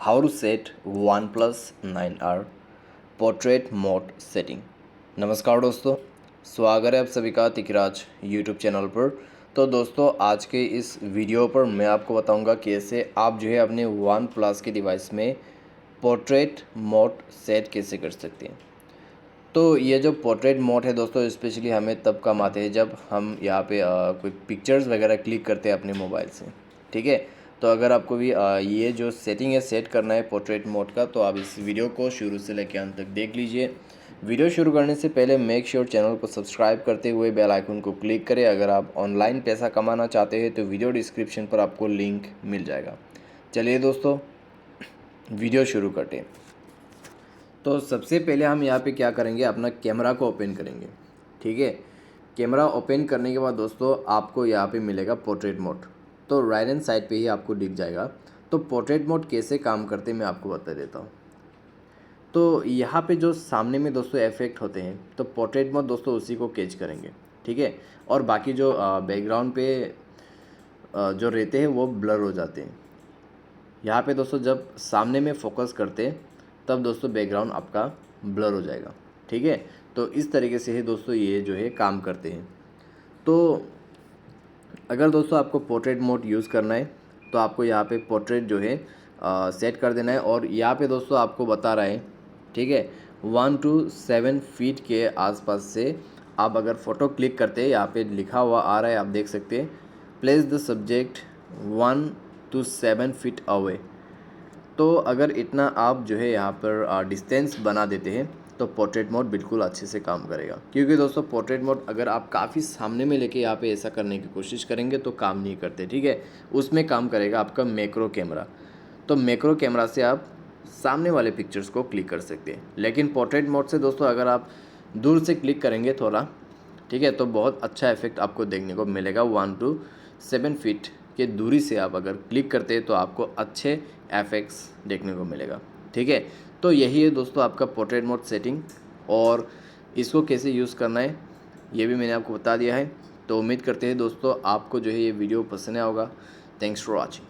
How to set OnePlus 9R portrait mode setting. नमस्कार दोस्तों, स्वागत है आप सभी का तिकराज यूट्यूब चैनल पर। तो दोस्तों, आज के इस वीडियो पर मैं आपको बताऊंगा कैसे आप जो है अपने OnePlus के डिवाइस में पोर्ट्रेट मोड सेट कैसे कर सकते हैं। तो ये जो पोर्ट्रेट मोड है दोस्तों, स्पेशली हमें तब काम आते हैं जब हम यहाँ पे कोई पिक्चर्स वगैरह क्लिक करते हैं अपने मोबाइल से। ठीक है, तो अगर आपको भी ये जो सेटिंग है सेट करना है पोर्ट्रेट मोड का, तो आप इस वीडियो को शुरू से लेकर अंत तक देख लीजिए। वीडियो शुरू करने से पहले मेक श्योर चैनल को सब्सक्राइब करते हुए बेल आइकन को क्लिक करें। अगर आप ऑनलाइन पैसा कमाना चाहते हैं तो वीडियो डिस्क्रिप्शन पर आपको लिंक मिल जाएगा। चलिए दोस्तों, वीडियो शुरू करते हैं। तो सबसे पहले हम यहाँ पे क्या करेंगे, अपना कैमरा को ओपन करेंगे। ठीक है, कैमरा ओपन करने के बाद दोस्तों आपको यहाँ पे मिलेगा पोर्ट्रेट मोड। तो राइट हैंड साइड पे ही आपको दिख जाएगा। तो पोर्ट्रेट मोड कैसे काम करते हैं मैं आपको बता देता हूँ। तो यहाँ पे जो सामने में दोस्तों इफेक्ट होते हैं, तो पोर्ट्रेट मोड दोस्तों उसी को कैच करेंगे। ठीक है, और बाकी जो बैकग्राउंड पे जो रहते हैं वो ब्लर हो जाते हैं। यहाँ पे दोस्तों जब सामने में फोकस करते हैं तब दोस्तों बैकग्राउंड आपका ब्लर हो जाएगा। ठीक है, तो इस तरीके से ही दोस्तों ये जो है काम करते हैं। तो अगर दोस्तों आपको पोर्ट्रेट मोड यूज़ करना है तो आपको यहाँ पे पोर्ट्रेट जो है सेट कर देना है। और यहाँ पे दोस्तों आपको बता रहा है, ठीक है, 1 to 7 फीट के आसपास से आप अगर फ़ोटो क्लिक करते हैं, यहाँ पे लिखा हुआ आ रहा है, आप देख सकते हैं, place the subject 1 to 7 feet away. तो अगर इतना आप जो है यहाँ पर डिस्टेंस बना देते हैं तो पोर्ट्रेट मोड बिल्कुल अच्छे से काम करेगा। क्योंकि दोस्तों पोर्ट्रेट मोड अगर आप काफ़ी सामने में लेके यहाँ पे ऐसा करने की कोशिश करेंगे तो काम नहीं करते। ठीक है, उसमें काम करेगा आपका मैक्रो कैमरा। तो मैक्रो कैमरा से आप सामने वाले पिक्चर्स को क्लिक कर सकते हैं। लेकिन पोर्ट्रेट मोड से दोस्तों अगर आप दूर से क्लिक करेंगे थोड़ा, ठीक है, तो बहुत अच्छा इफेक्ट आपको देखने को मिलेगा। 1 to 7 फीट के दूरी से आप अगर क्लिक करते हैं तो आपको अच्छे इफेक्ट्स देखने को मिलेगा। ठीक है, तो यही है दोस्तों आपका पोर्ट्रेट मोड सेटिंग, और इसको कैसे यूज़ करना है ये भी मैंने आपको बता दिया है। तो उम्मीद करते हैं दोस्तों आपको जो है ये वीडियो पसंद आया होगा। Thanks for watching.